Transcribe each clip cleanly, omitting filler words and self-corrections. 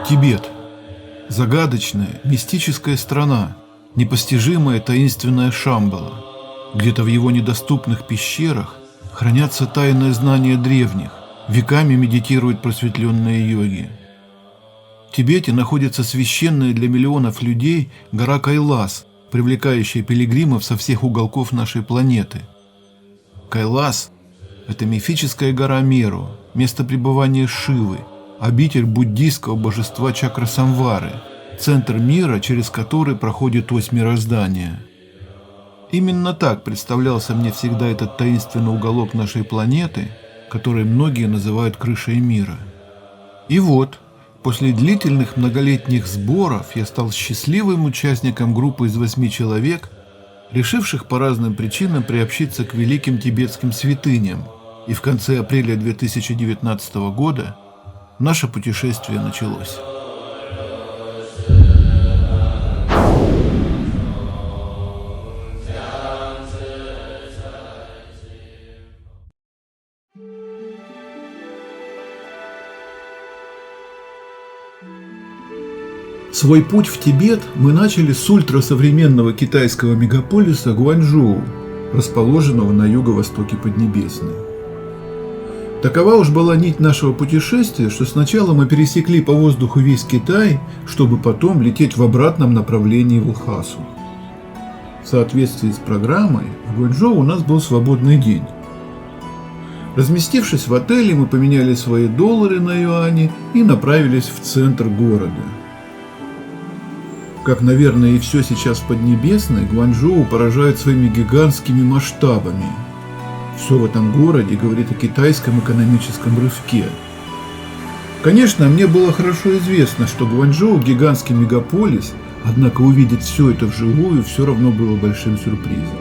Тибет. Загадочная, мистическая страна, непостижимая таинственная Шамбала. Где-то в его недоступных пещерах хранятся тайные знания древних, веками медитируют просветленные йоги. В Тибете находится священная для миллионов людей гора Кайлас, привлекающая пилигримов со всех уголков нашей планеты. Кайлас – это мифическая гора Меру, место пребывания Шивы, обитель буддийского божества Чакрасамвары, центр мира, через который проходит ось мироздания. Именно так представлялся мне всегда этот таинственный уголок нашей планеты, который многие называют крышей мира. И вот, после длительных многолетних сборов я стал счастливым участником группы из 8 человек, решивших по разным причинам приобщиться к великим тибетским святыням, и в конце апреля 2019 года наше путешествие началось. Свой путь в Тибет мы начали с ультрасовременного китайского мегаполиса Гуанчжоу, расположенного на юго-востоке Поднебесной. Такова уж была нить нашего путешествия, что сначала мы пересекли по воздуху весь Китай, чтобы потом лететь в обратном направлении в Лхасу. В соответствии с программой, в Гуанчжоу у нас был свободный день. Разместившись в отеле, мы поменяли свои доллары на юани и направились в центр города. Как, наверное, и все сейчас в Поднебесной, Гуанчжоу поражает своими гигантскими масштабами. Все в этом городе говорит о китайском экономическом рывке. Конечно, мне было хорошо известно, что Гуанчжоу – гигантский мегаполис, однако увидеть все это вживую все равно было большим сюрпризом.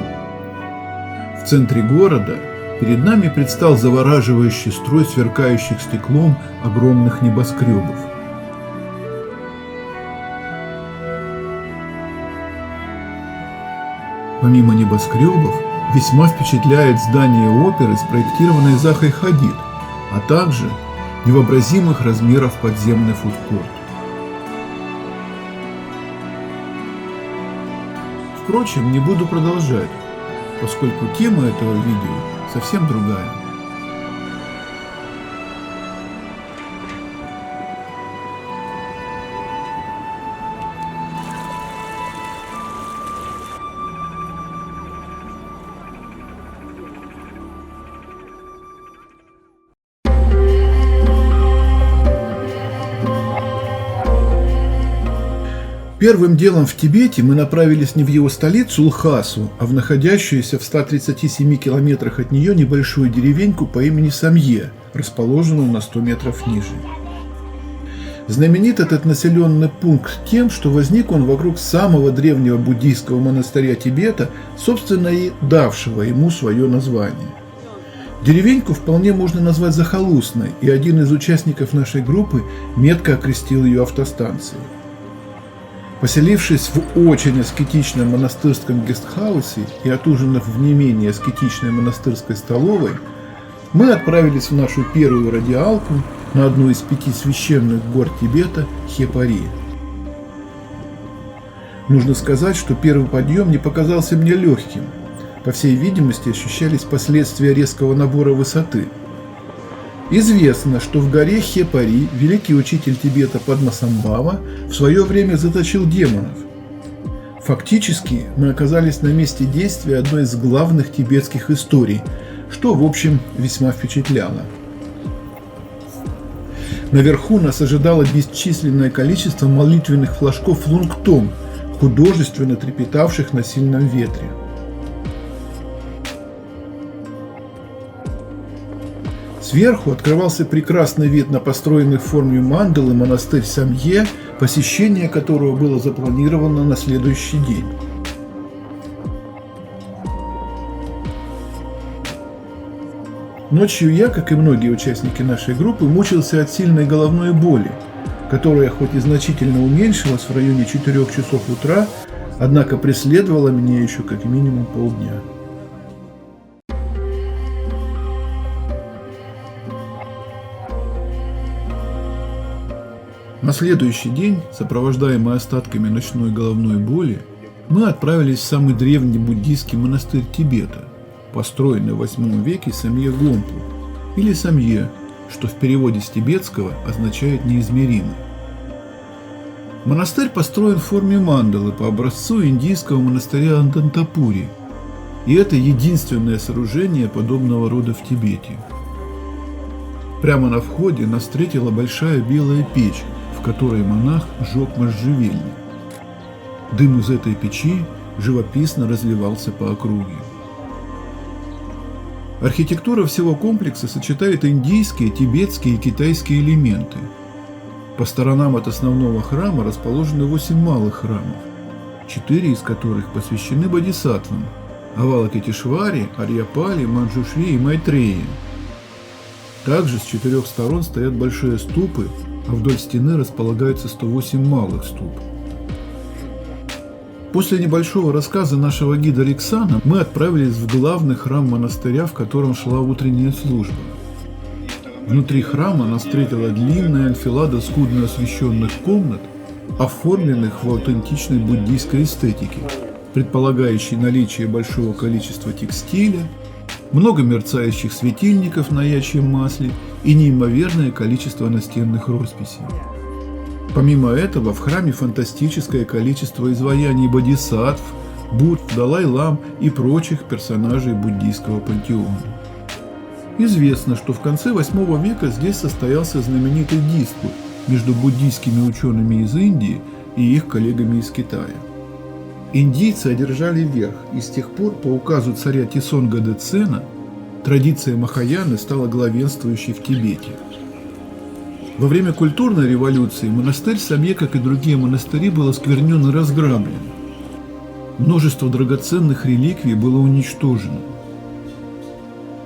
В центре города перед нами предстал завораживающий строй сверкающих стеклом огромных небоскребов. Помимо небоскребов, весьма впечатляет здание оперы, спроектированное Захой Хадид, а также невообразимых размеров подземный фудкорт. Впрочем, не буду продолжать, поскольку тема этого видео совсем другая. Первым делом в Тибете мы направились не в его столицу Лхасу, а в находящуюся в 137 километрах от нее небольшую деревеньку по имени Самье, расположенную на 100 метров ниже. Знаменит этот населенный пункт тем, что возник он вокруг самого древнего буддийского монастыря Тибета, собственно и давшего ему свое название. Деревеньку вполне можно назвать захолустной, и один из участников нашей группы метко окрестил ее автостанцией. Поселившись в очень аскетичном монастырском гестхаусе и отужинав в не менее аскетичной монастырской столовой, мы отправились в нашу первую радиалку на одну из 5 священных гор Тибета – Хепари. Нужно сказать, что первый подъем не показался мне легким. По всей видимости, ощущались последствия резкого набора высоты. Известно, что в горе Хепари великий учитель Тибета Падмасамбхава в свое время заточил демонов. Фактически мы оказались на месте действия одной из главных тибетских историй, что, в общем, весьма впечатляло. Наверху нас ожидало бесчисленное количество молитвенных флажков лунгтон, художественно трепетавших на сильном ветре. Сверху открывался прекрасный вид на построенный в форме мандалы монастырь Самье, посещение которого было запланировано на следующий день. Ночью я, как и многие участники нашей группы, мучился от сильной головной боли, которая хоть и значительно уменьшилась в районе 4 часов утра, однако преследовала меня еще как минимум полдня. На следующий день, сопровождаемые остатками ночной головной боли, мы отправились в самый древний буддийский монастырь Тибета, построенный в VIII веке Самье Гомпу, или Самье, что в переводе с тибетского означает «неизмеримый». Монастырь построен в форме мандалы по образцу индийского монастыря Анантапури, и это единственное сооружение подобного рода в Тибете. Прямо на входе нас встретила большая белая печь, в которой монах сжег можжевельник. Дым из этой печи живописно разливался по округе. Архитектура всего комплекса сочетает индийские, тибетские и китайские элементы. По сторонам от основного храма расположены 8 малых храмов, 4 из которых посвящены бодхисаттвам – Авалокитешваре, Арьяпале, Манджушри и Майтреи. Также с 4 сторон стоят большие ступы, а вдоль стены располагаются 108 малых ступ. После небольшого рассказа нашего гида Риксана мы отправились в главный храм монастыря, в котором шла утренняя служба. Внутри храма нас встретила длинная анфилада скудно освещенных комнат, оформленных в аутентичной буддийской эстетике, предполагающей наличие большого количества текстиля, много мерцающих светильников на ячьем масле и неимоверное количество настенных росписей. Помимо этого, в храме фантастическое количество изваяний бодхисаттв, Будд, Далай-лам и прочих персонажей буддийского пантеона. Известно, что в конце VIII века здесь состоялся знаменитый диспут между буддийскими учеными из Индии и их коллегами из Китая. Индийцы одержали верх, и с тех пор по указу царя Тисонга Дэцена традиция Махаяны стала главенствующей в Тибете. Во время культурной революции монастырь Самье, как и другие монастыри, был осквернен и разграблен. Множество драгоценных реликвий было уничтожено.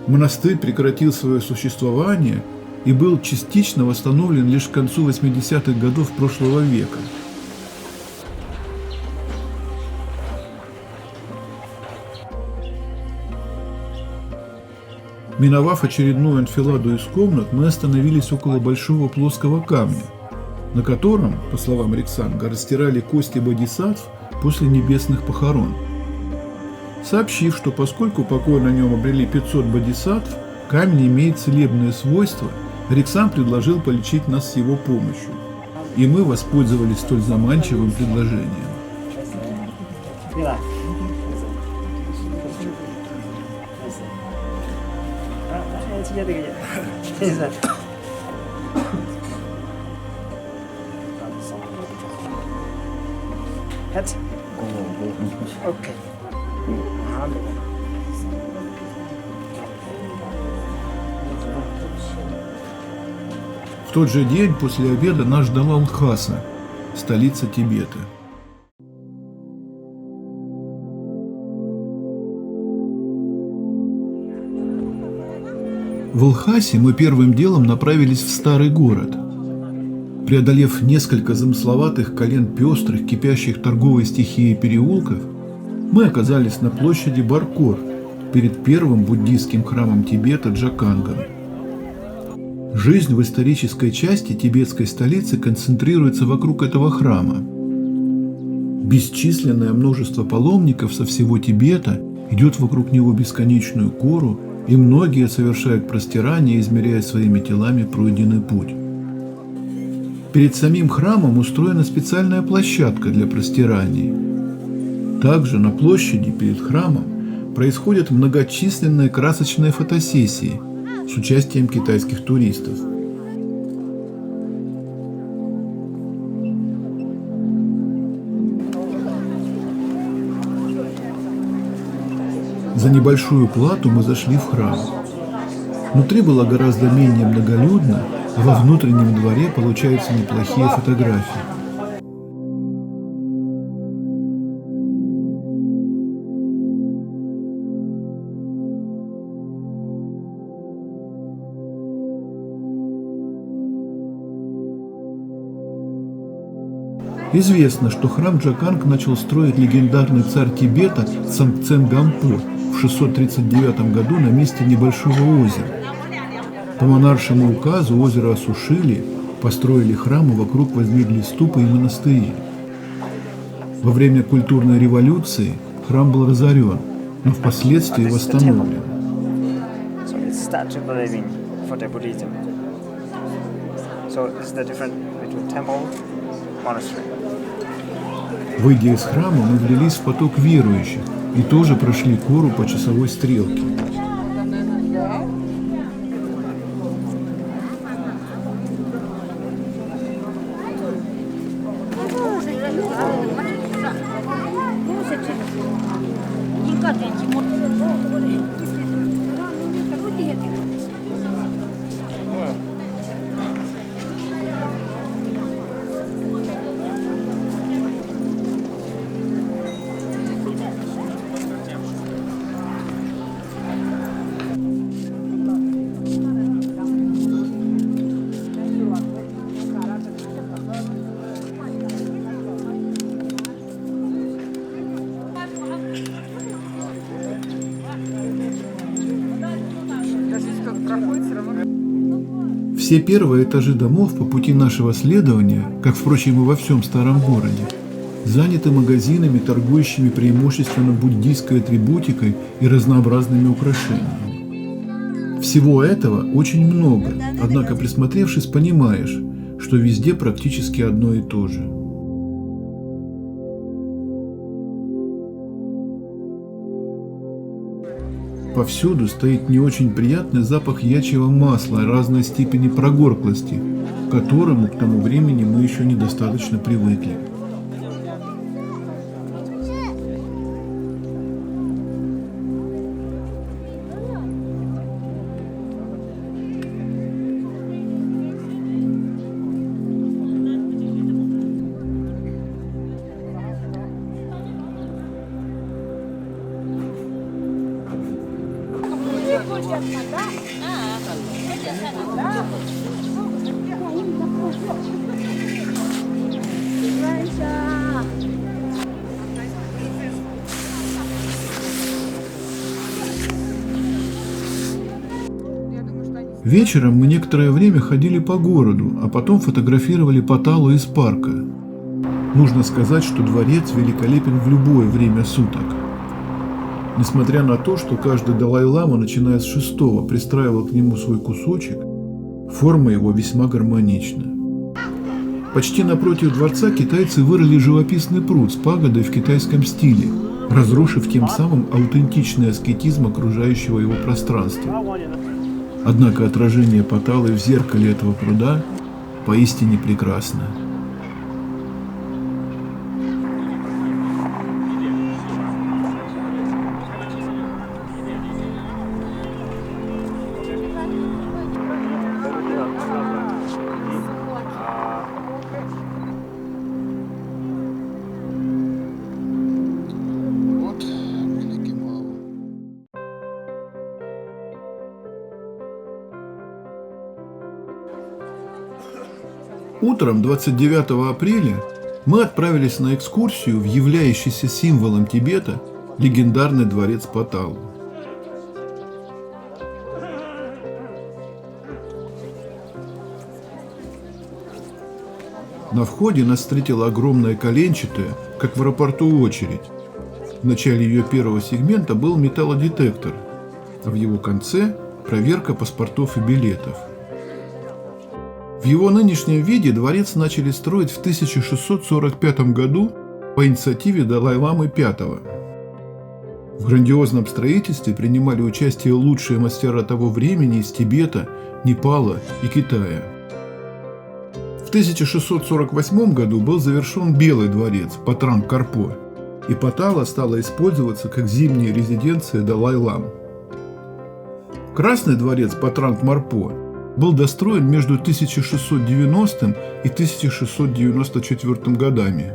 Монастырь прекратил свое существование и был частично восстановлен лишь к концу 80-х годов прошлого века. Миновав очередную анфиладу из комнат, мы остановились около большого плоского камня, на котором, по словам Риксанга, растирали кости бодхисаттв после небесных похорон. Сообщив, что поскольку покой на нем обрели 500 бодхисаттв, камень имеет целебные свойства, Риксан предложил полечить нас с его помощью, и мы воспользовались столь заманчивым предложением. В тот же день после обеда нас ждала Лхаса, столица Тибета. В Лхасе мы первым делом направились в старый город. Преодолев несколько замысловатых колен пестрых, кипящих торговой стихией переулков, мы оказались на площади Баркор перед первым буддийским храмом Тибета Джакангом. Жизнь в исторической части тибетской столицы концентрируется вокруг этого храма. Бесчисленное множество паломников со всего Тибета идет вокруг него бесконечную гору, и многие совершают простирание, измеряя своими телами пройденный путь. Перед самим храмом устроена специальная площадка для простираний. Также на площади перед храмом происходят многочисленные красочные фотосессии с участием китайских туристов. За небольшую плату мы зашли в храм. Внутри было гораздо менее многолюдно, а во внутреннем дворе получаются неплохие фотографии. Известно, что храм Джаканг начал строить легендарный царь Тибета Цангцен Гампо в 639 году на месте небольшого озера. По монаршему указу озеро осушили, Построили храмы, вокруг воздвигли ступы и монастыри. Во время культурной революции храм был разорен, но впоследствии восстановлен. Выйдя из храма, мы влились в поток верующих и тоже прошли гору по часовой стрелке. Все первые этажи домов по пути нашего следования, как, впрочем, и во всем старом городе, заняты магазинами, торгующими преимущественно буддийской атрибутикой и разнообразными украшениями. Всего этого очень много, однако, присмотревшись, понимаешь, что везде практически одно и то же. Повсюду стоит не очень приятный запах ячьего масла разной степени прогорклости, к которому к тому времени мы еще недостаточно привыкли. Вечером мы некоторое время ходили по городу, а потом фотографировали Паталу из парка. Нужно сказать, что дворец великолепен в любое время суток. Несмотря на то, что каждый Далай-лама, начиная с 6-го, пристраивал к нему свой кусочек, форма его весьма гармонична. Почти напротив дворца китайцы вырыли живописный пруд с пагодой в китайском стиле, разрушив тем самым аутентичный аскетизм окружающего его пространства. Однако отражение Паталы в зеркале этого пруда поистине прекрасно. Утром 29 апреля мы отправились на экскурсию в являющийся символом Тибета легендарный дворец Паталу. На входе нас встретила огромная коленчатая, как в аэропорту, очередь. В начале ее первого сегмента был металлодетектор, а в его конце – проверка паспортов и билетов. В его нынешнем виде дворец начали строить в 1645 году по инициативе Далай-ламы V. В грандиозном строительстве принимали участие лучшие мастера того времени из Тибета, Непала и Китая. В 1648 году был завершен Белый дворец Патранг-Карпо, и Патала стала использоваться как зимняя резиденция Далай-лам. Красный дворец Патранг-Марпо был достроен между 1690 и 1694 годами.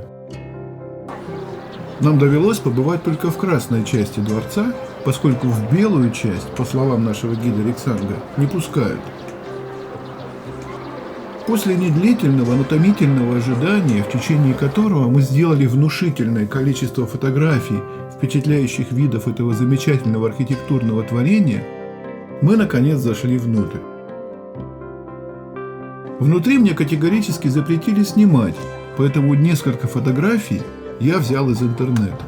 Нам довелось побывать только в красной части дворца, поскольку в белую часть, по словам нашего гида Риксанга, не пускают. После недлительного, но томительного ожидания, в течение которого мы сделали внушительное количество фотографий впечатляющих видов этого замечательного архитектурного творения, мы наконец зашли внутрь. Внутри мне категорически запретили снимать, поэтому несколько фотографий я взял из интернета.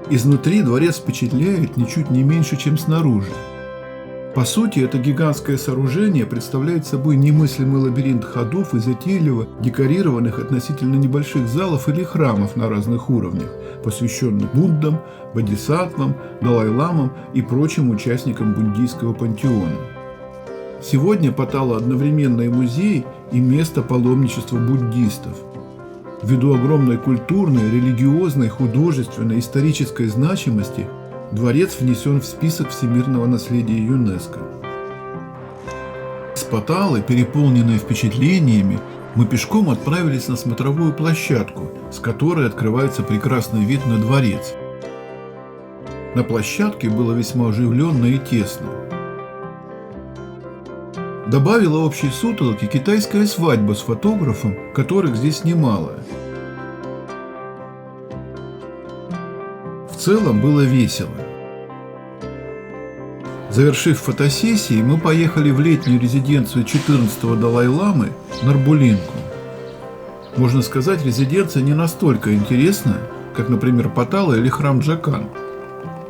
Изнутри дворец впечатляет ничуть не меньше, чем снаружи. По сути, это гигантское сооружение представляет собой немыслимый лабиринт ходов и затейливо декорированных относительно небольших залов или храмов на разных уровнях, посвященных Буддам, Бодхисаттвам, Далай-ламам и прочим участникам буддийского пантеона. Сегодня Паттала одновременно и музей, и место паломничества буддистов. Ввиду огромной культурной, религиозной, художественной, исторической значимости дворец внесен в список всемирного наследия ЮНЕСКО. С Патталы, переполненные впечатлениями, мы пешком отправились на смотровую площадку, с которой открывается прекрасный вид на дворец. На площадке было весьма оживленно и тесно. Добавила общей сутолоки китайская свадьба с фотографом, которых здесь немало. В целом было весело. Завершив фотосессии, мы поехали в летнюю резиденцию 14-го Далай-ламы Нарбулинку. Можно сказать, резиденция не настолько интересна, как, например, Паттала или храм Джакан.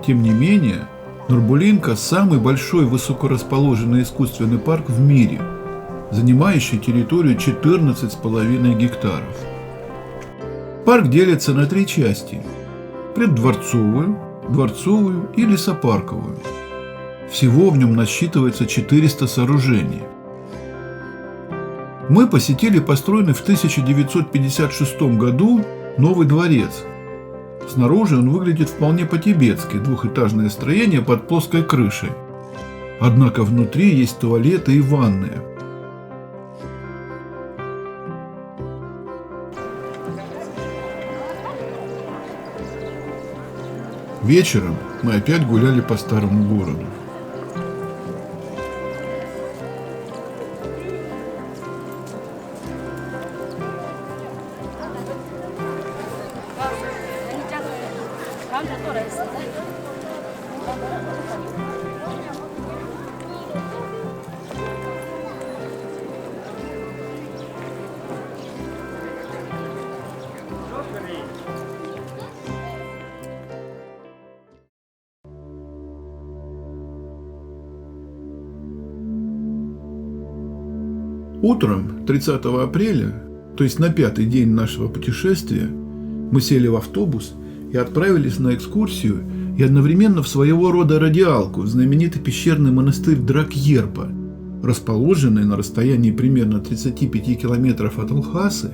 Тем не менее, Нарбулинка – самый большой высокорасположенный искусственный парк в мире, занимающий территорию 14,5 гектаров. Парк делится на 3 части – преддворцовую, дворцовую и лесопарковую. Всего в нем насчитывается 400 сооружений. Мы посетили построенный в 1956 году новый дворец. Снаружи он выглядит вполне по-тибетски, двухэтажное строение под плоской крышей. Однако внутри есть туалеты и ванные. Вечером мы опять гуляли по старому городу. Утром 30 апреля, то есть на 5-й день нашего путешествия, мы сели в автобус и отправились на экскурсию и одновременно в своего рода радиалку в знаменитый пещерный монастырь Дракьерпа, расположенный на расстоянии примерно 35 километров от Лхасы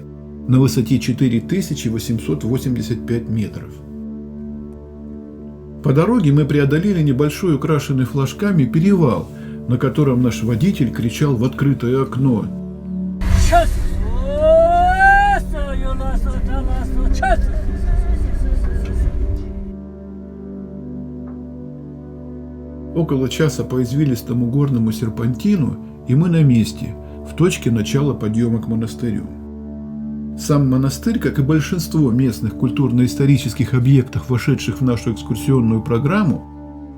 на высоте 4885 метров. По дороге мы преодолели небольшой украшенный флажками перевал, на котором наш водитель кричал в открытое окно: Около часа по извилистому горному серпантину, и мы на месте, в точке начала подъема к монастырю. Сам монастырь, как и большинство местных культурно-исторических объектов, вошедших в нашу экскурсионную программу,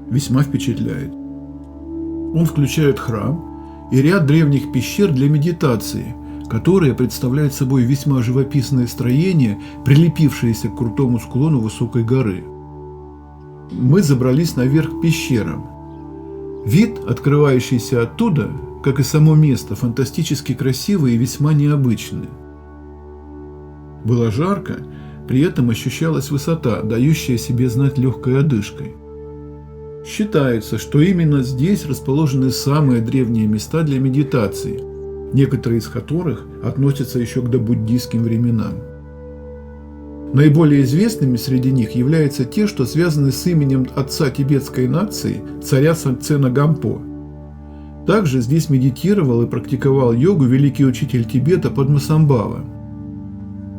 весьма впечатляет. Он включает храм и ряд древних пещер для медитации, которые представляют собой весьма живописные строения, прилепившиеся к крутому склону высокой горы. Мы забрались наверх к пещерам. Вид, открывающийся оттуда, как и само место, фантастически красивый и весьма необычный. Было жарко, при этом ощущалась высота, дающая себе знать легкой одышкой. Считается, что именно здесь расположены самые древние места для медитации, некоторые из которых относятся еще к добуддийским временам. Наиболее известными среди них являются те, что связаны с именем отца тибетской нации, царя Сангцена Гампо. Также здесь медитировал и практиковал йогу великий учитель Тибета Падмасамбхава.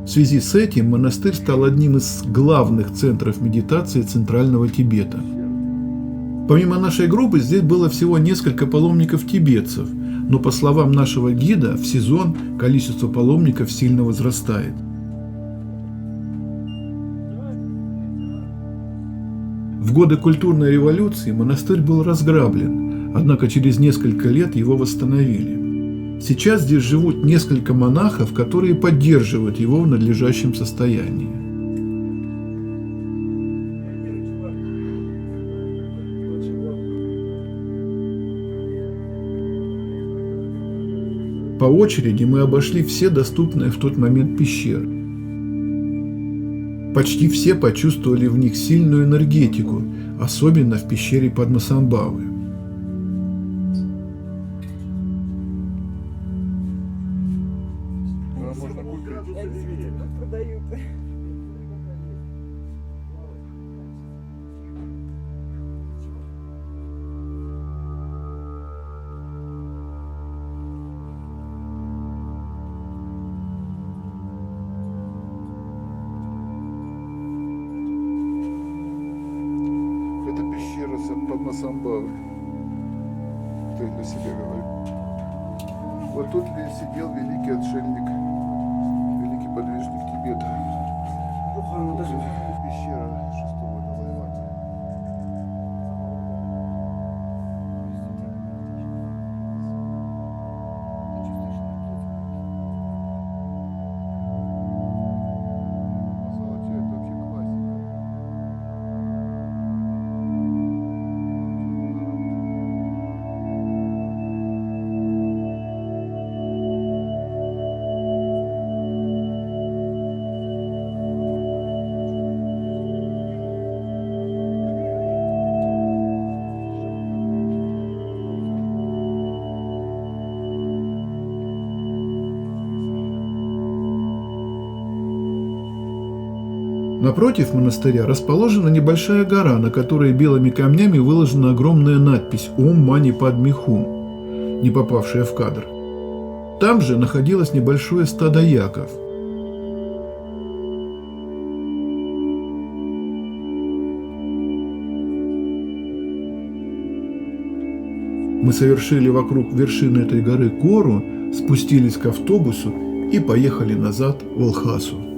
В связи с этим монастырь стал одним из главных центров медитации Центрального Тибета. Помимо нашей группы здесь было всего несколько паломников-тибетцев, но по словам нашего гида, в сезон количество паломников сильно возрастает. В годы культурной революции монастырь был разграблен, однако через несколько лет его восстановили. Сейчас здесь живут несколько монахов, которые поддерживают его в надлежащем состоянии. По очереди мы обошли все доступные в тот момент пещеры. Почти все почувствовали в них сильную энергетику, особенно в пещере Падмасамбхавы. Это пещера Падмасамбхавы. Кто для себя говорит. Вот тут сидел великий отшельник, великий подвижник Тибета. Пещера шестого Далай-ламы. Это вообще классика. Напротив монастыря расположена небольшая гора, на которой белыми камнями выложена огромная надпись «Ом Мани Падме Хум», не попавшая в кадр. Там же находилось небольшое стадо яков. Мы совершили вокруг вершины этой горы гору, спустились к автобусу и поехали назад в Лхасу.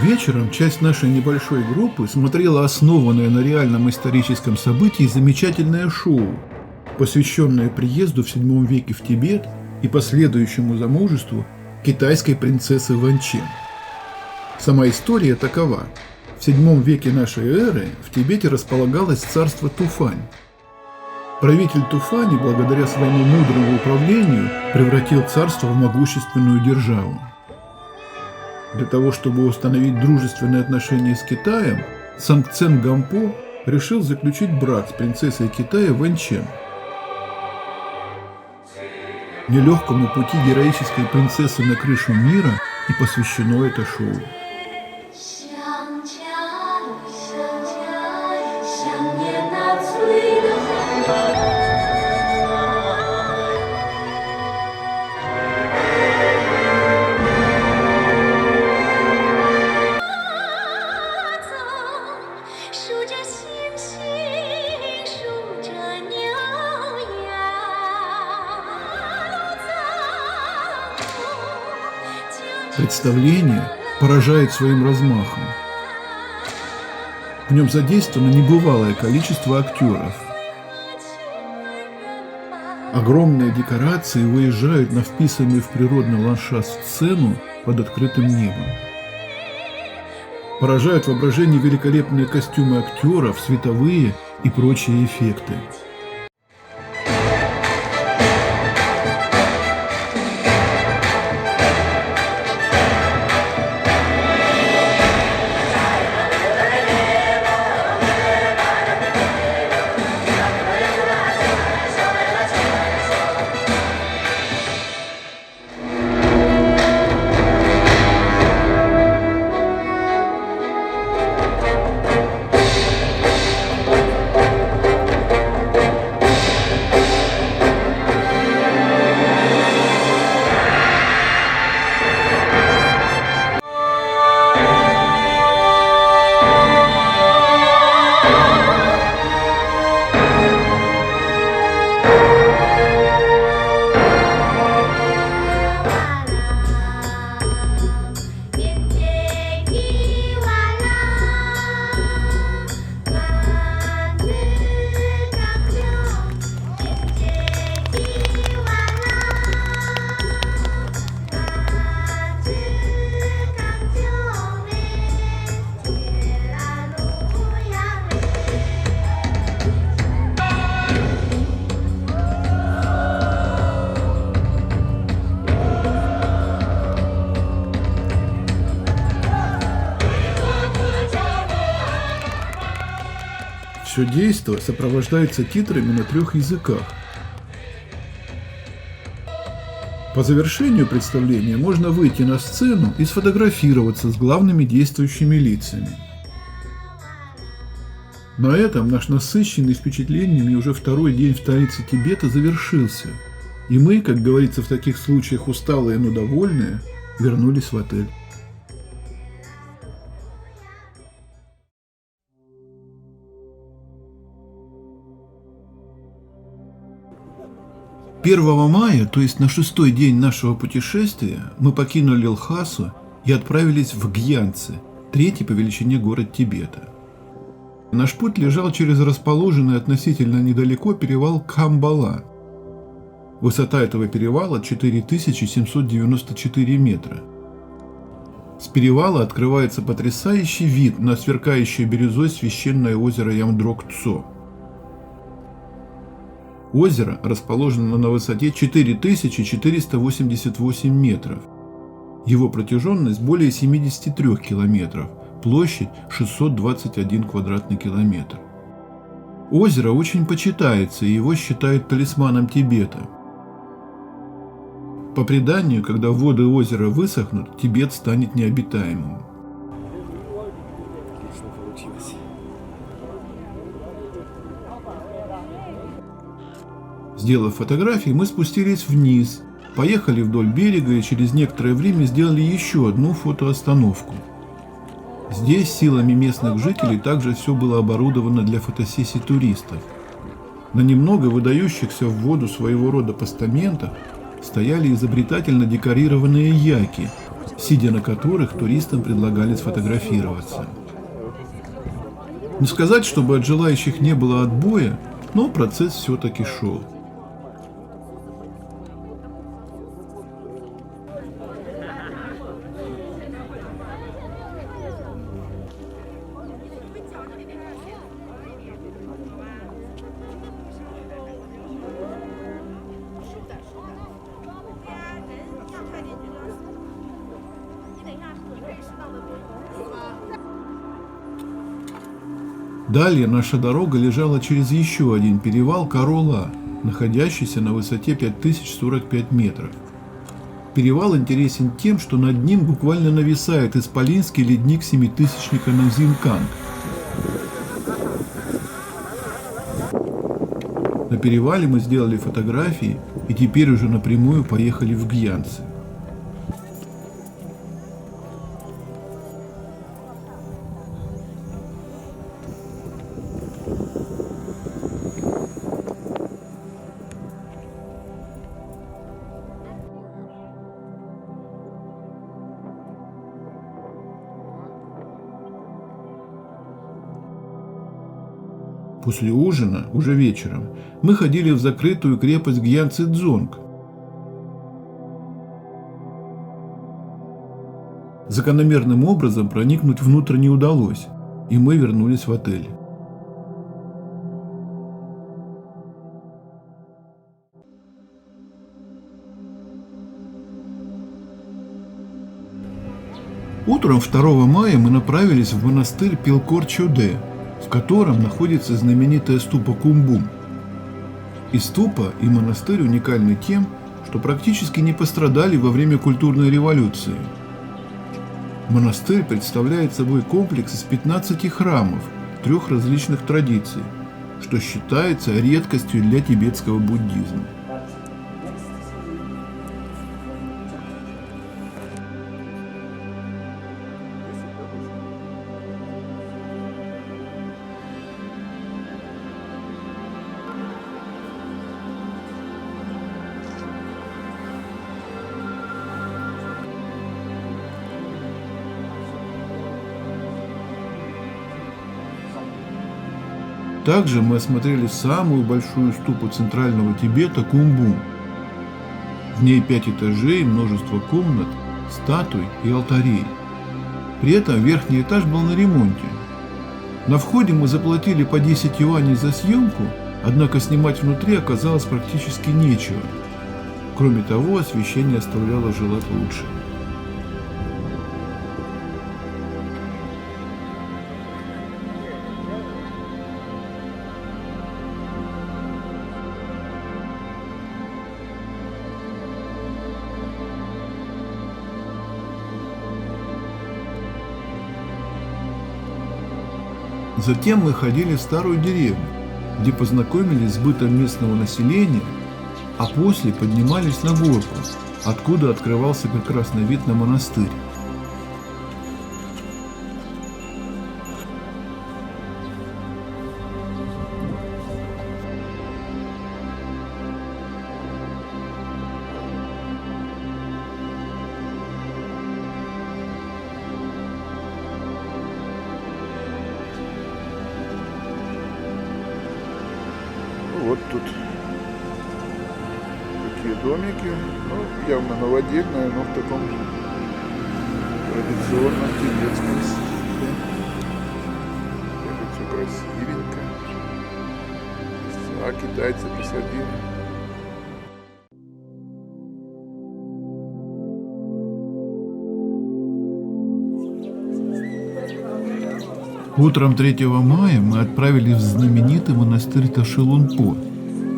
Вечером часть нашей небольшой группы смотрела основанное на реальном историческом событии замечательное шоу, посвященное приезду в VII веке в Тибет и последующему замужеству китайской принцессы Вэньчжэн. Сама история такова. В VII веке нашей эры в Тибете располагалось царство Туфань. Правитель Туфани, благодаря своему мудрому управлению, превратил царство в могущественную державу. Для того, чтобы установить дружественные отношения с Китаем, Сангцен Гампо решил заключить брак с принцессой Китая Вэньчжэн. Нелегкому пути героической принцессы на крышу мира и посвящено это шоу. Представление поражает своим размахом. В нем задействовано небывалое количество актеров. Огромные декорации выезжают на вписанную в природный ландшафт сцену под открытым небом. Поражают воображение великолепные костюмы актеров, световые и прочие эффекты. Все действо сопровождается титрами на 3 языках. По завершению представления можно выйти на сцену и сфотографироваться с главными действующими лицами. На этом наш насыщенный впечатлениями уже 2-й день в столице Тибета завершился, и мы, как говорится в таких случаях усталые, но довольные, вернулись в отель. Первого мая, то есть на 6-й день нашего путешествия, мы покинули Лхасу и отправились в Гьянцы, 3-й по величине город Тибета. Наш путь лежал через расположенный относительно недалеко перевал Камбала. Высота этого перевала 4794 метра. С перевала открывается потрясающий вид на сверкающее бирюзой священное озеро Ямдрок-Цо. Озеро расположено на высоте 4488 метров. Его протяженность более 73 километров, площадь 621 квадратный километр. Озеро очень почитается, и его считают талисманом Тибета. По преданию, когда воды озера высохнут, Тибет станет необитаемым. Отлично получилось. Сделав фотографии, мы спустились вниз, поехали вдоль берега и через некоторое время сделали еще одну фотоостановку. Здесь силами местных жителей также все было оборудовано для фотосессий туристов. На немного выдающихся в воду своего рода постаментах стояли изобретательно декорированные яки, сидя на которых туристам предлагали сфотографироваться. Не сказать, чтобы от желающих не было отбоя, но процесс все-таки шел. Далее наша дорога лежала через еще один перевал Карола, находящийся на высоте 5045 метров. Перевал интересен тем, что над ним буквально нависает исполинский ледник семитысячника Назимканг. На перевале мы сделали фотографии и теперь уже напрямую поехали в Гьянцы. После ужина, уже вечером, мы ходили в закрытую крепость Гьянцы-Дзонг. Закономерным образом проникнуть внутрь не удалось, и мы вернулись в отель. Утром 2 мая мы направились в монастырь Пилкор-Чоде, в котором находится знаменитая ступа Кумбум. И ступа, и монастырь уникальны тем, что практически не пострадали во время культурной революции. Монастырь представляет собой комплекс из 15 храмов 3 различных традиций, что считается редкостью для тибетского буддизма. Также мы осмотрели самую большую ступу центрального Тибета Кумбум. В ней 5 этажей, множество комнат, статуй и алтарей. При этом верхний этаж был на ремонте. На входе мы заплатили по 10 юаней за съемку, однако снимать внутри оказалось практически нечего. Кроме того, освещение оставляло желать лучшего. Затем мы ходили в старую деревню, где познакомились с бытом местного населения, а после поднимались на горку, откуда открывался прекрасный вид на монастырь. Вот тут такие домики, ну, явно новодельные, но в таком традиционном тибетском стиле. Это все красивенько. А китайцы посадили. Утром 3 мая мы отправились в знаменитый монастырь Ташилунпо,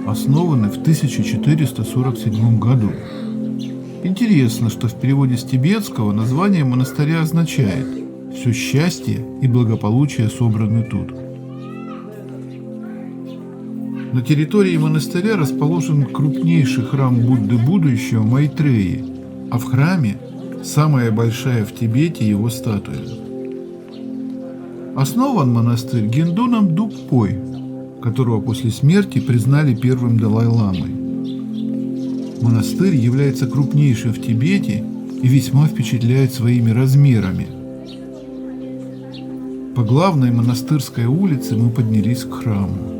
основанный в 1447 году. Интересно, что в переводе с тибетского название монастыря означает «все счастье и благополучие собраны тут». На территории монастыря расположен крупнейший храм Будды будущего Майтреи, а в храме самая большая в Тибете его статуя. Основан монастырь Гендоном Дукпой, которого после смерти признали первым Далай-ламой. Монастырь является крупнейшим в Тибете и весьма впечатляет своими размерами. По главной монастырской улице мы поднялись к храму.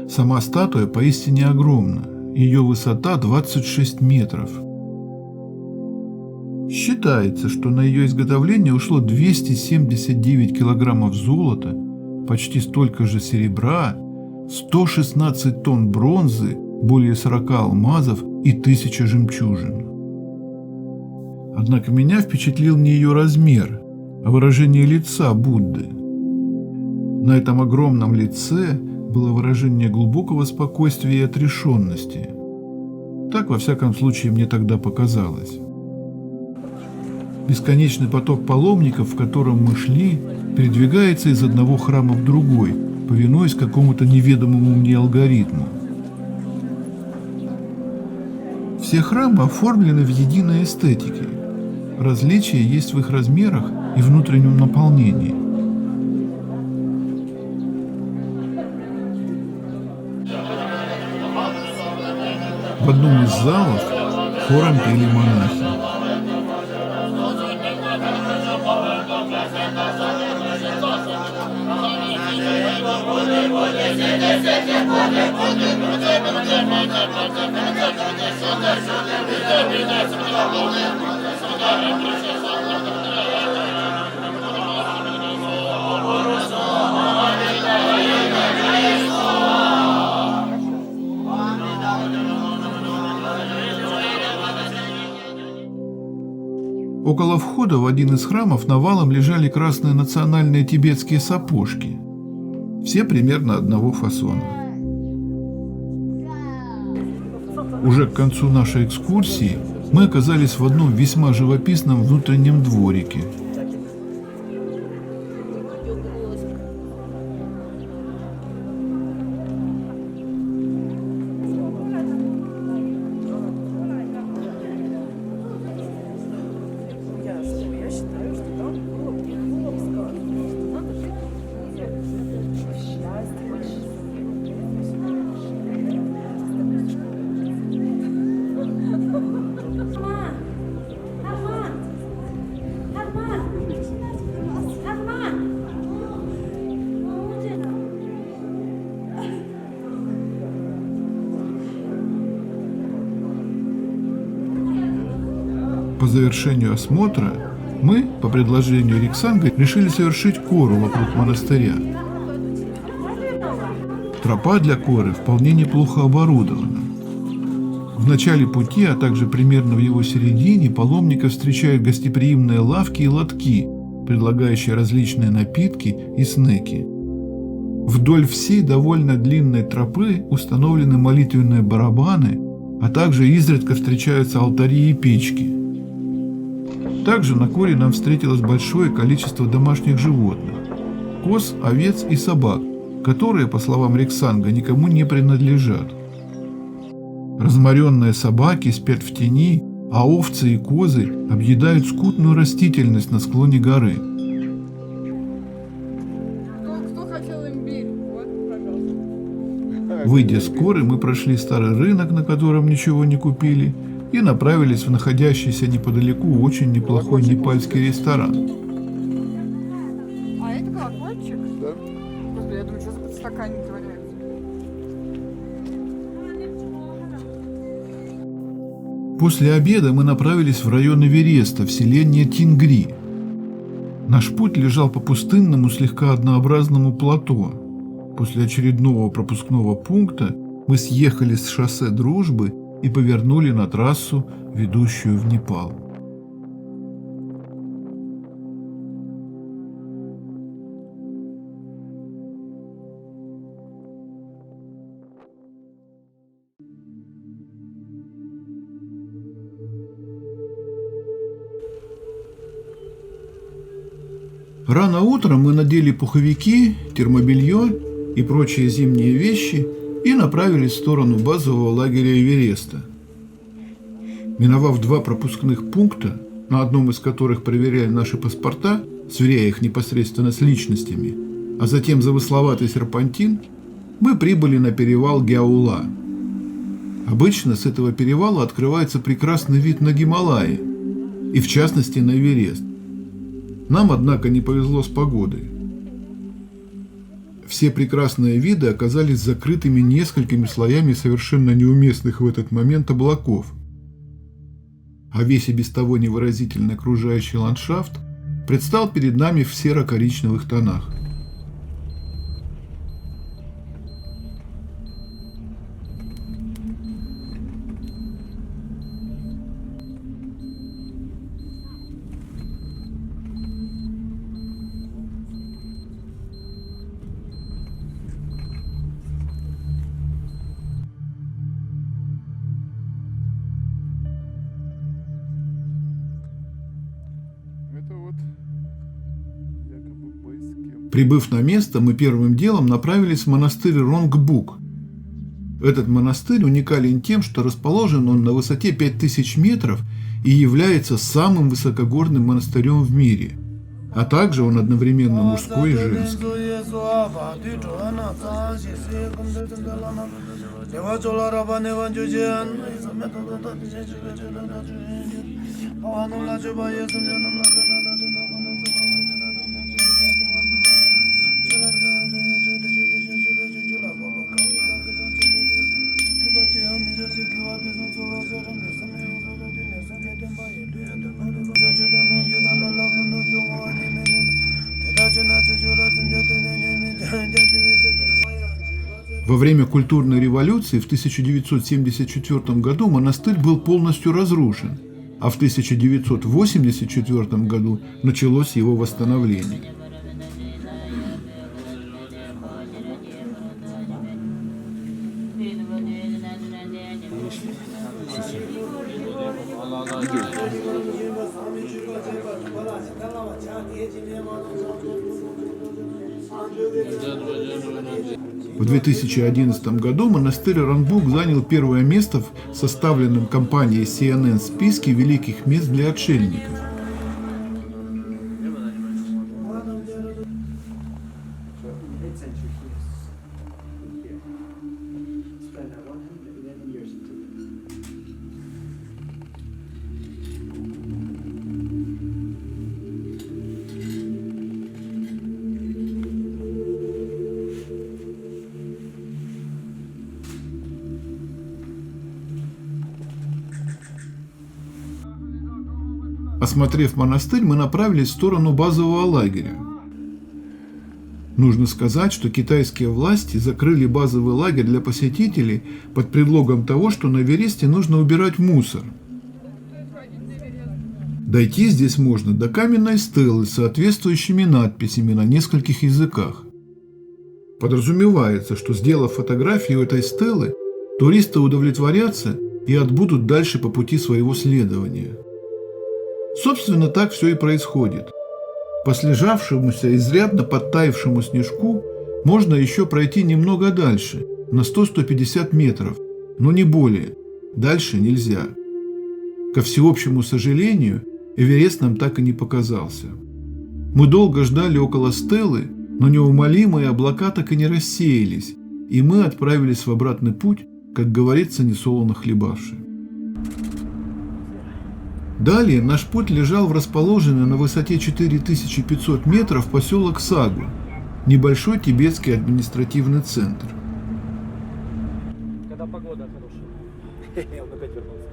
Сама статуя поистине огромна, ее высота 26 метров. Считается, что на ее изготовление ушло 279 килограммов золота, почти столько же серебра, 116 тонн бронзы, более 40 алмазов и 1000 жемчужин. Однако меня впечатлил не ее размер, а выражение лица Будды. На этом огромном лице было выражение глубокого спокойствия и отрешенности. Так, во всяком случае, мне тогда показалось. Бесконечный поток паломников, в котором мы шли, передвигается из одного храма в другой, повинуясь какому-то неведомому мне алгоритму. Все храмы оформлены в единой эстетике. Различия есть в их размерах и внутреннем наполнении. В одном из залов хором пели монахи. Около входа в один из храмов навалом лежали красные национальные тибетские сапожки. Все примерно одного фасона. Уже к концу нашей экскурсии мы оказались в одном весьма живописном внутреннем дворике. По завершению осмотра мы, по предложению Риксанга, решили совершить кору вокруг монастыря. Тропа для Коры вполне неплохо оборудована. В начале пути, а также примерно в его середине, паломников встречают гостеприимные лавки и лотки, предлагающие различные напитки и снеки. Вдоль всей довольно длинной тропы установлены молитвенные барабаны, а также изредка встречаются алтари и печки. Также на Коре нам встретилось большое количество домашних животных – коз, овец и собак, которые, по словам Рексанга, никому не принадлежат. Разморенные собаки спят в тени, а овцы и козы объедают скудную растительность на склоне горы. Кто хотел имбирь? Вот, пожалуйста. Выйдя с Коры, мы прошли старый рынок, на котором ничего не купили, и направились в находящийся неподалеку очень неплохой непальский ресторан. А это колокольчик? Да? Господи, я думаю, что за подстаканники валяются. После обеда мы направились в район Эвереста, в селение Тингри. Наш путь лежал по пустынному, слегка однообразному плато. После очередного пропускного пункта мы съехали с шоссе Дружбы и повернули на трассу, ведущую в Непал. Рано утром мы надели пуховики, термобелье и прочие зимние вещи и направились в сторону базового лагеря Эвереста. Миновав 2 пропускных пункта, на одном из которых проверяли наши паспорта, сверяя их непосредственно с личностями, а затем замысловатый серпантин, мы прибыли на перевал Гяула. Обычно с этого перевала открывается прекрасный вид на Гималаи, и в частности на Эверест. Нам, однако, не повезло с погодой. Все прекрасные виды оказались закрытыми несколькими слоями совершенно неуместных в этот момент облаков. А весь и без того невыразительный окружающий ландшафт предстал перед нами в серо-коричневых тонах. Это вот якобы бейскемп. Прибыв на место, мы первым делом направились в монастырь Ронгбук. Этот монастырь уникален тем, что расположен он на высоте 5000 метров и является самым высокогорным монастырем в мире, а также он одновременно мужской и женский. Во время культурной революции в 1974 году монастырь был полностью разрушен, а в 1984 году началось его восстановление. В 2011 году монастырь Ранбук занял первое место в составленном компанией CNN списке великих мест для отшельников. Осмотрев монастырь, мы направились в сторону базового лагеря. Нужно сказать, что китайские власти закрыли базовый лагерь для посетителей под предлогом того, что на Эвересте нужно убирать мусор. Дойти здесь можно до каменной стелы с соответствующими надписями на нескольких языках. Подразумевается, что, сделав фотографию этой стелы, туристы удовлетворятся и отбудут дальше по пути своего следования. Собственно, так все и происходит. По слежавшемуся, изрядно подтаявшему снежку можно еще пройти немного дальше, на 100-150 метров, но не более. Дальше нельзя. Ко всеобщему сожалению, Эверест нам так и не показался. Мы долго ждали около стелы, но неумолимые облака так и не рассеялись, и мы отправились в обратный путь, как говорится, несолоно хлебавши. Далее наш путь лежал в расположенный на высоте 4500 метров поселок Сагу, небольшой тибетский административный центр. Когда погода хорошая. Он опять вернулся.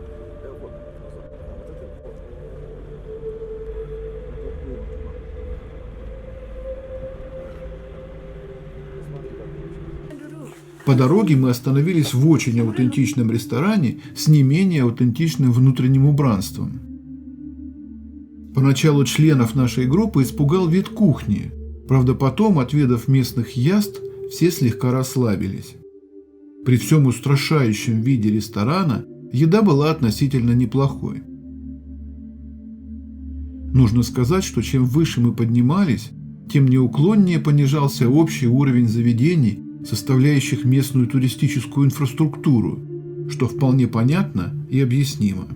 По дороге мы остановились в очень аутентичном ресторане с не менее аутентичным внутренним убранством. Поначалу членов нашей группы испугал вид кухни, правда потом, отведав местных яств, все слегка расслабились. При всем устрашающем виде ресторана еда была относительно неплохой. Нужно сказать, что чем выше мы поднимались, тем неуклоннее понижался общий уровень заведений, составляющих местную туристическую инфраструктуру, что вполне понятно и объяснимо.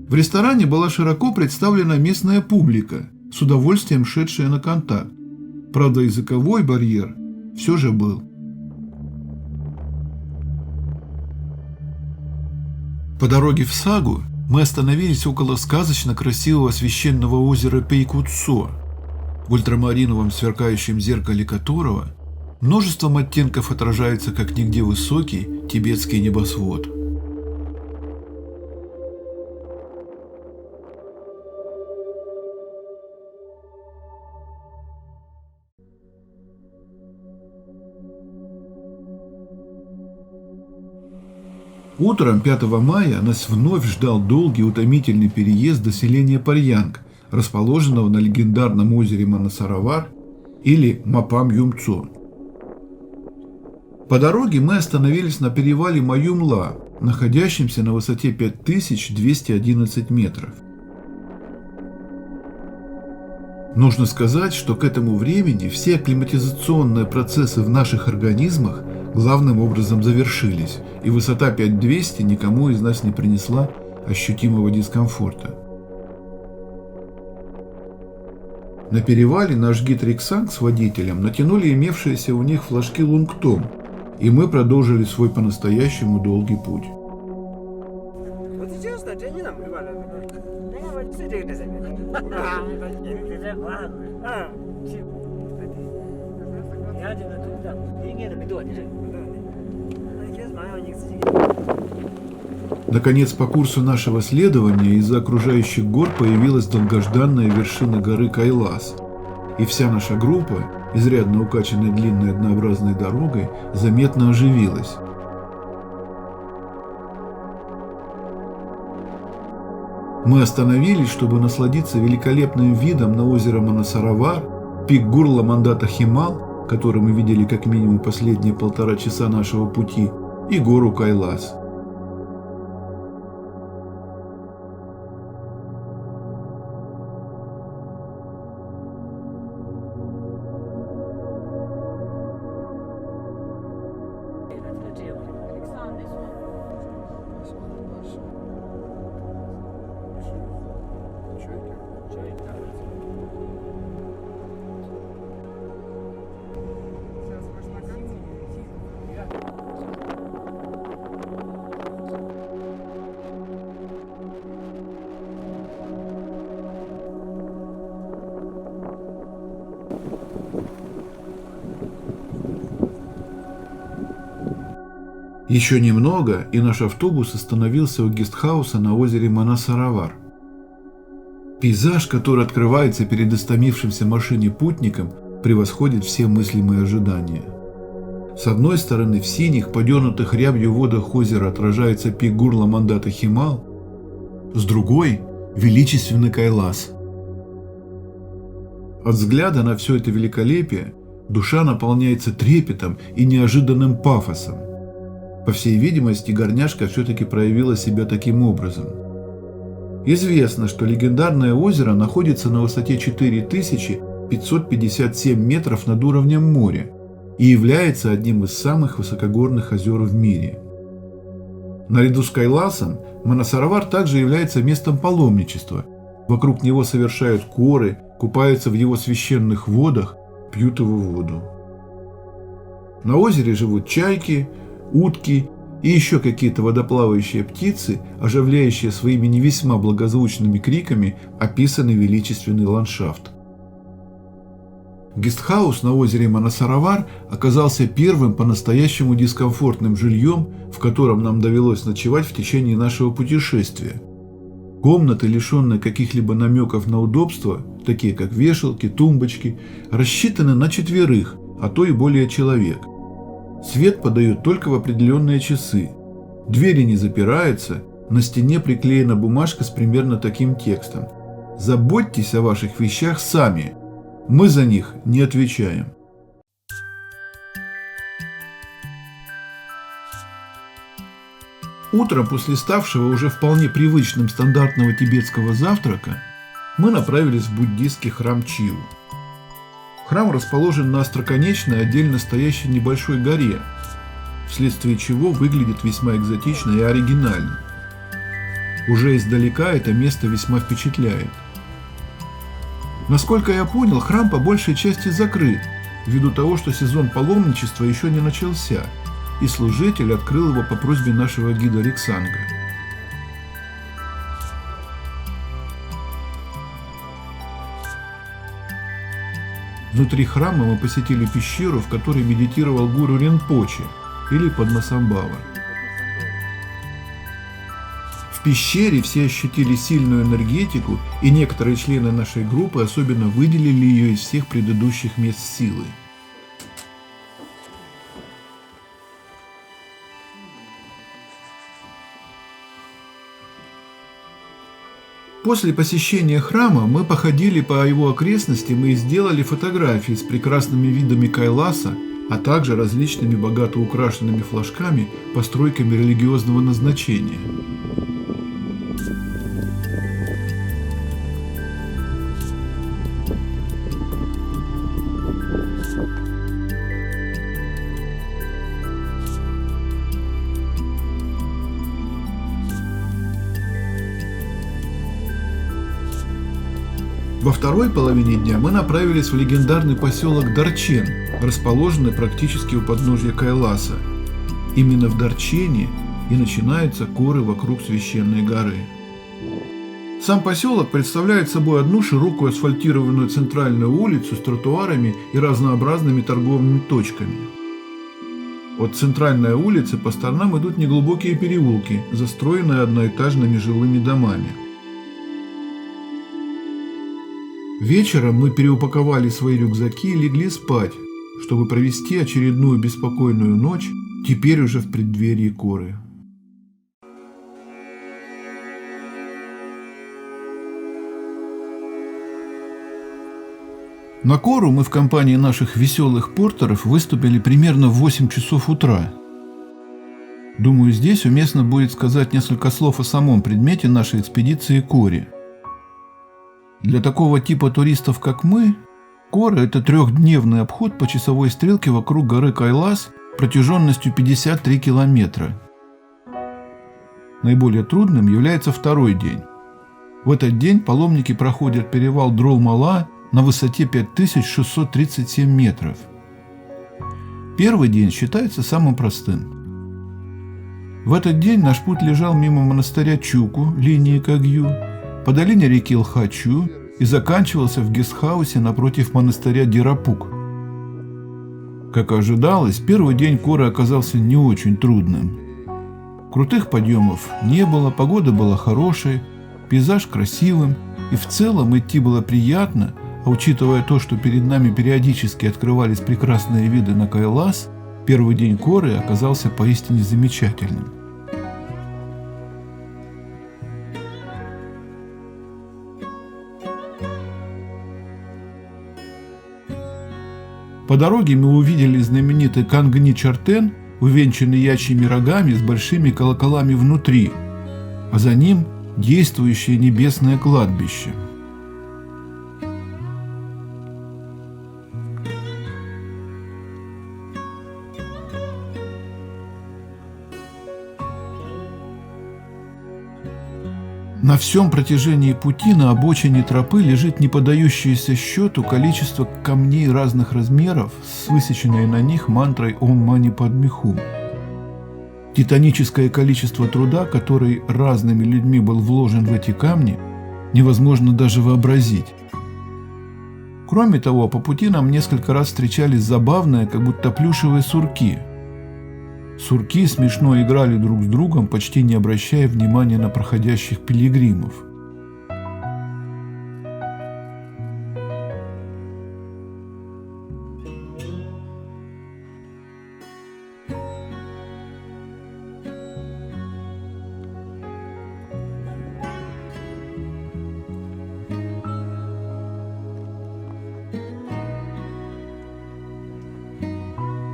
В ресторане была широко представлена местная публика, с удовольствием шедшая на контакт. Правда, языковой барьер все же был. По дороге в Сагу мы остановились около сказочно красивого священного озера Пейкутсо, в ультрамариновом сверкающем зеркале которого множеством оттенков отражается как нигде высокий тибетский небосвод. Утром 5 мая нас вновь ждал долгий утомительный переезд до селения Парьянг, расположенного на легендарном озере Манасаравар или Мапам-Юмцо. По дороге мы остановились на перевале Маюмла, находящемся на высоте 5211 метров. Нужно сказать, что к этому времени все акклиматизационные процессы в наших организмах главным образом завершились, и высота 5200 никому из нас не принесла ощутимого дискомфорта. На перевале наш гид Риксанг с водителем натянули имевшиеся у них флажки Лунгтом, и мы продолжили свой по-настоящему долгий путь. Наконец, по курсу нашего следования из-за окружающих гор появилась долгожданная вершина горы Кайлас, и вся наша группа, изрядно укачанная длинной однообразной дорогой, заметно оживилась. Мы остановились, чтобы насладиться великолепным видом на озеро Манасаравар, пик Гурла-Мандата Химал, который мы видели как минимум последние 1,5 часа нашего пути, и гору Кайлас. Еще немного, и наш автобус остановился у гестхауса на озере Манасаравар. Пейзаж, который открывается перед истомившимся машине путником, превосходит все мыслимые ожидания. С одной стороны, в синих, подернутых рябью водах озера отражается пик горла Мандата Химал, с другой – величественный Кайлас. От взгляда на все это великолепие душа наполняется трепетом и неожиданным пафосом. По всей видимости, горняшка все-таки проявила себя таким образом. Известно, что легендарное озеро находится на высоте 4557 метров над уровнем моря и является одним из самых высокогорных озер в мире. Наряду с Кайласом Манасаровар также является местом паломничества. Вокруг него совершают коры, купаются в его священных водах, пьют его воду. На озере живут чайки, утки и еще какие-то водоплавающие птицы, оживляющие своими не весьма благозвучными криками описанный величественный ландшафт. Гестхаус на озере Манасаровар оказался первым по-настоящему дискомфортным жильем, в котором нам довелось ночевать в течение нашего путешествия. Комнаты, лишенные каких-либо намеков на удобство, такие как вешалки, тумбочки, рассчитаны на 4, а то и более человек. Свет подают только в определенные часы. Двери не запираются, на стене приклеена бумажка с примерно таким текстом: «Заботьтесь о ваших вещах сами. Мы за них не отвечаем». Утром после ставшего уже вполне привычным стандартного тибетского завтрака мы направились в буддийский храм Чиу. Храм расположен на остроконечной, отдельно стоящей небольшой горе, вследствие чего выглядит весьма экзотично и оригинально. Уже издалека это место весьма впечатляет. Насколько я понял, храм по большей части закрыт, ввиду того, что сезон паломничества еще не начался, и служитель открыл его по просьбе нашего гида Риксанга. Внутри храма мы посетили пещеру, в которой медитировал гуру Ринпоче, или Падмасамбхава. В пещере все ощутили сильную энергетику, и некоторые члены нашей группы особенно выделили ее из всех предыдущих мест силы. После посещения храма мы походили по его окрестностям и сделали фотографии с прекрасными видами Кайласа, а также различными богато украшенными флажками, постройками религиозного назначения. Во второй половине дня мы направились в легендарный поселок Дарчен, расположенный практически у подножья Кайласа. Именно в Дарчене и начинаются коры вокруг священной горы. Сам поселок представляет собой одну широкую асфальтированную центральную улицу с тротуарами и разнообразными торговыми точками. От центральной улицы по сторонам идут неглубокие переулки, застроенные одноэтажными жилыми домами. Вечером мы переупаковали свои рюкзаки и легли спать, чтобы провести очередную беспокойную ночь, теперь уже в преддверии Коры. На Кору мы в компании наших веселых портеров выступили примерно в 8 часов утра. Думаю, здесь уместно будет сказать несколько слов о самом предмете нашей экспедиции Коре. Для такого типа туристов, как мы, Кора – это 3-дневный обход по часовой стрелке вокруг горы Кайлас протяженностью 53 километра. Наиболее трудным является второй день. В этот день паломники проходят перевал Дрол-Мала на высоте 5637 метров. Первый день считается самым простым. В этот день наш путь лежал мимо монастыря Чуку, линии Кагью, по долине реки Лхачу и заканчивался в гестхаусе напротив монастыря Дирапук. Как и ожидалось, первый день Коры оказался не очень трудным. Крутых подъемов не было, погода была хорошей, пейзаж красивым, и в целом идти было приятно, А учитывая то, что перед нами периодически открывались прекрасные виды на Кайлас, первый день Коры оказался поистине замечательным. По дороге мы увидели знаменитый Кангни-Чартен, увенчанный ячьими рогами с большими колоколами внутри, а за ним действующее небесное кладбище. На всем протяжении пути на обочине тропы лежит не поддающееся счету количество камней разных размеров с высеченной на них мантрой «Ом Мани Падме Хум». Титаническое количество труда, который разными людьми был вложен в эти камни, невозможно даже вообразить. Кроме того, по пути нам несколько раз встречались забавные, как будто плюшевые сурки. Сурки смешно играли друг с другом, почти не обращая внимания на проходящих пилигримов.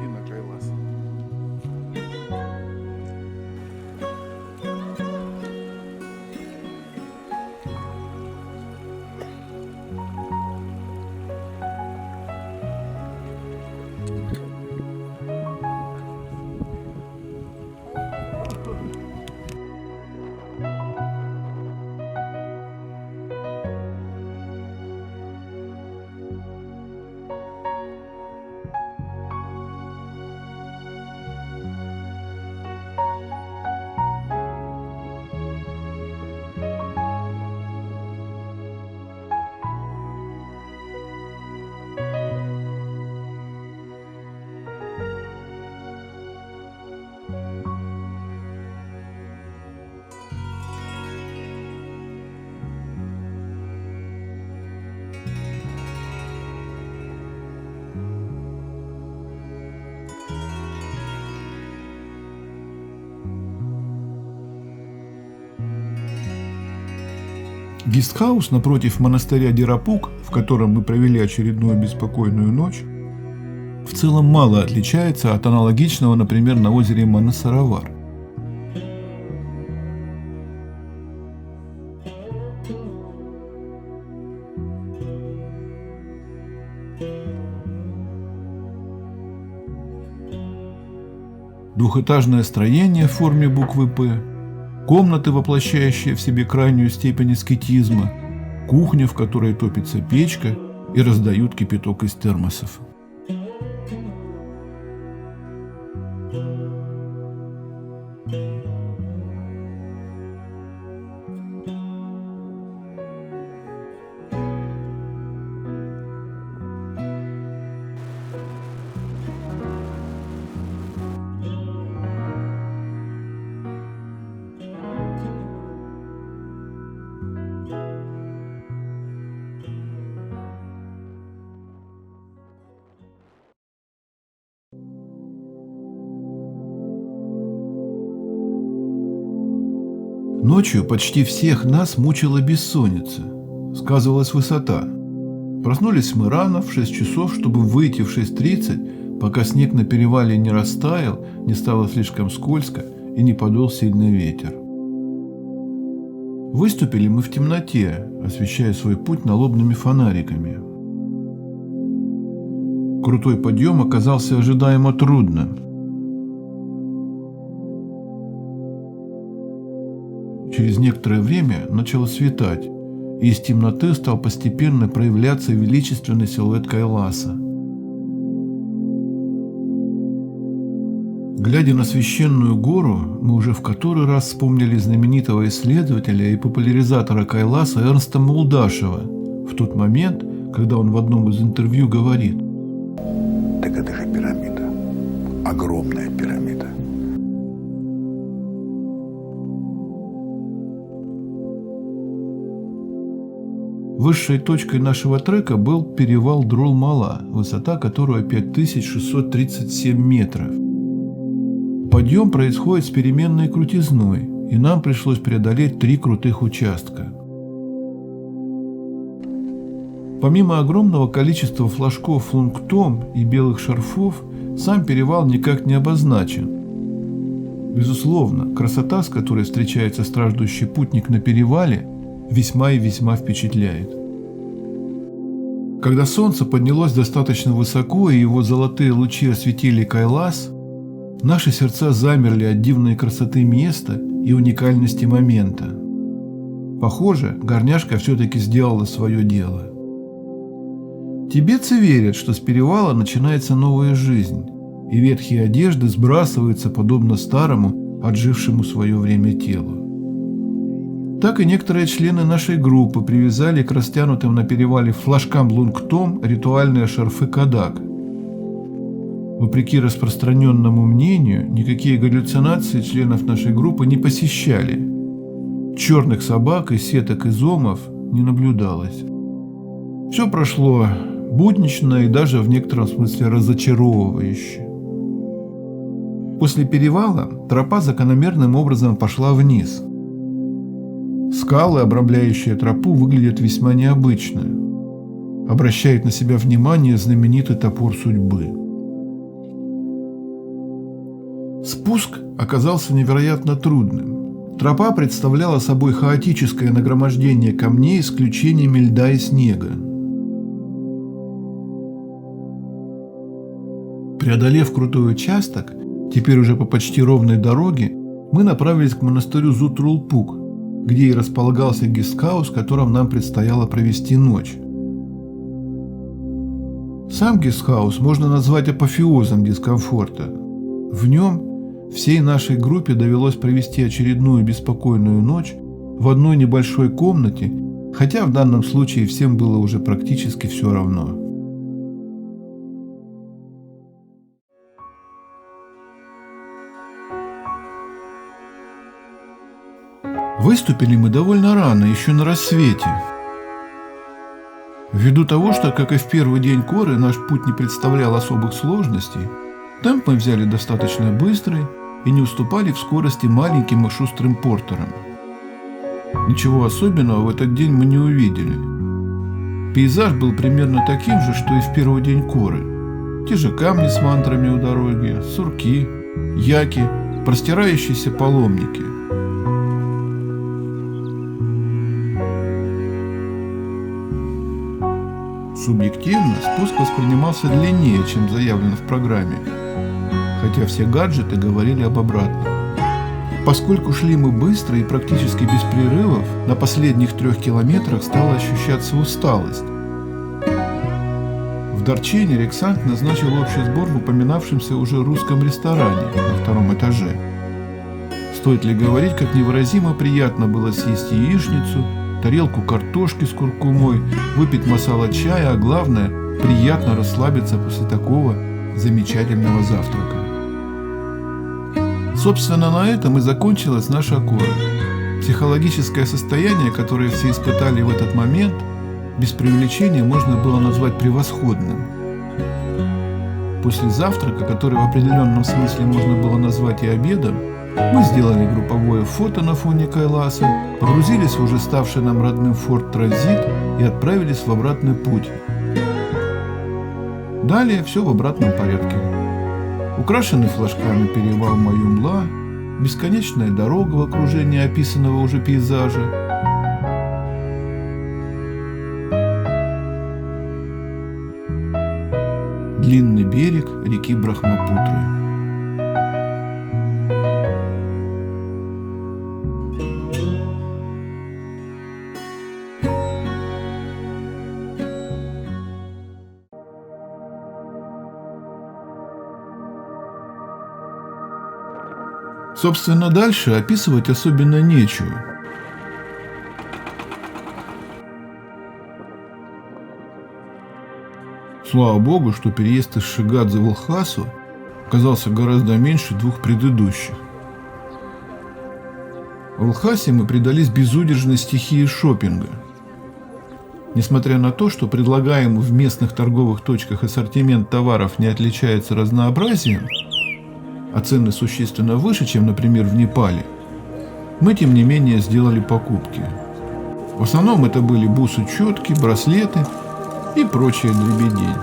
И на Кайлас. Гестхаус напротив монастыря Дирапук, в котором мы провели очередную беспокойную ночь, в целом мало отличается от аналогичного, например, на озере Манасаравар. Двухэтажное строение в форме буквы «П», комнаты, воплощающие в себе крайнюю степень аскетизма, кухня, в которой топится печка и раздают кипяток из термосов. Ночью почти всех нас мучила бессонница. Сказывалась высота. Проснулись мы рано, в 6 часов, чтобы выйти в 6:30, пока снег на перевале не растаял, не стало слишком скользко и не подул сильный ветер. Выступили мы в темноте, освещая свой путь налобными фонариками. Крутой подъем оказался ожидаемо трудным. Через некоторое время начало светать, и из темноты стал постепенно проявляться величественный силуэт Кайласа. Глядя на священную гору, мы уже в который раз вспомнили знаменитого исследователя и популяризатора Кайласа Эрнста Молдашева в тот момент, когда он в одном из интервью говорит: Так это же пирамида. Огромная пирамида. Высшей точкой нашего трека был перевал Дрол-Мала, высота которого 5637 метров. Подъем происходит с переменной крутизной, и нам пришлось преодолеть 3 крутых участка. Помимо огромного количества флажков Лунгтом и белых шарфов, сам перевал никак не обозначен. Безусловно, красота, с которой встречается страждущий путник на перевале, весьма и весьма впечатляет. Когда солнце поднялось достаточно высоко и его золотые лучи осветили Кайлас, наши сердца замерли от дивной красоты места и уникальности момента. Похоже, горняшка все-таки сделала свое дело. Тибетцы верят, что с перевала начинается новая жизнь, и ветхие одежды сбрасываются подобно старому, отжившему свое время телу. Так и некоторые члены нашей группы привязали к растянутым на перевале флажкам Лунгтом ритуальные шарфы Кадак. Вопреки распространенному мнению, никакие галлюцинации членов нашей группы не посещали. Черных собак и сеток изомов не наблюдалось. Все прошло буднично и даже в некотором смысле разочаровывающе. После перевала тропа закономерным образом пошла вниз. Скалы, обрамляющие тропу, выглядят весьма необычно. Обращает на себя внимание знаменитый топор судьбы. Спуск оказался невероятно трудным. Тропа представляла собой хаотическое нагромождение камней с исключениями льда и снега. Преодолев крутой участок, теперь уже по почти ровной дороге, мы направились к монастырю Зутрулпук, где и располагался гестхаус, в котором нам предстояло провести ночь. Сам гестхаус можно назвать апофеозом дискомфорта. В нем всей нашей группе довелось провести очередную беспокойную ночь в одной небольшой комнате, хотя в данном случае всем было уже практически все равно. Выступили мы довольно рано, еще на рассвете. Ввиду того, что, как и в первый день Коры, наш путь не представлял особых сложностей, темп мы взяли достаточно быстрый и не уступали в скорости маленьким и шустрым портерам. Ничего особенного в этот день мы не увидели. Пейзаж был примерно таким же, что и в первый день Коры. Те же камни с мантрами у дороги, сурки, яки, простирающиеся паломники. Субъективно спуск воспринимался длиннее, чем заявлено в программе, хотя все гаджеты говорили об обратном. Поскольку шли мы быстро и практически без перерывов, на последних 3 километрах стала ощущаться усталость. В Дарчине Рексанг назначил общий сбор в упоминавшемся уже русском ресторане на 2-м этаже. Стоит ли говорить, как невыразимо приятно было съесть яичницу, тарелку картошки с куркумой, выпить масала-чая, а главное, приятно расслабиться после такого замечательного завтрака. Собственно, на этом и закончилась наша Кора. Психологическое состояние, которое все испытали в этот момент, без преувеличения можно было назвать превосходным. После завтрака, который в определенном смысле можно было назвать и обедом, мы сделали групповое фото на фоне Кайласа, погрузились в уже ставший нам родным Форт Транзит и отправились в обратный путь. Далее все в обратном порядке. Украшенный флажками перевал Маюмла, бесконечная дорога в окружении описанного уже пейзажа, длинный берег реки Брахмапутры. Собственно, дальше описывать особенно нечего. Слава богу, что переезд из Шигадзе в Лхасу оказался гораздо меньше 2 предыдущих. В Лхасе мы предались безудержной стихии шопинга. Несмотря на то, что предлагаемый в местных торговых точках ассортимент товаров не отличается разнообразием, а цены существенно выше, чем, например, в Непале, мы, тем не менее, сделали покупки. В основном это были бусы-четки, браслеты и прочая дребедень.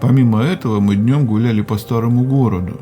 Помимо этого, мы днем гуляли по старому городу.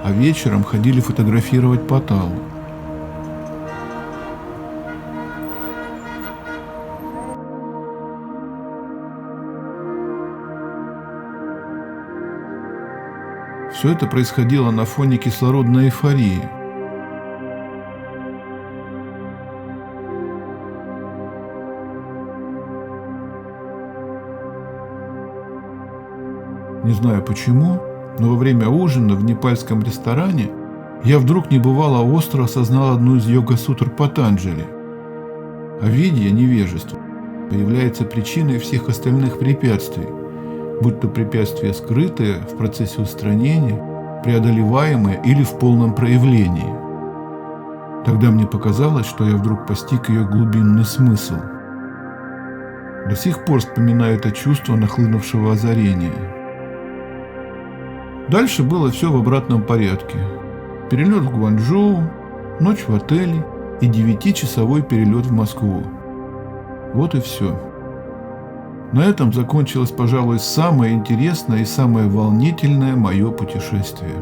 А вечером ходили фотографировать Патталу. Все это происходило на фоне кислородной эйфории. Не знаю почему, но во время ужина в непальском ресторане я вдруг небывало остро осознал одну из йога-сутр Патанджали. Авидья, невежество, появляется причиной всех остальных препятствий, будь то препятствия скрытые в процессе устранения, преодолеваемые или в полном проявлении. Тогда мне показалось, что я вдруг постиг ее глубинный смысл. До сих пор вспоминаю это чувство нахлынувшего озарения. Дальше было все в обратном порядке. Перелет в Гуанчжоу, ночь в отеле и 9-часовой перелет в Москву. Вот и все. На этом закончилось, пожалуй, самое интересное и самое волнительное мое путешествие.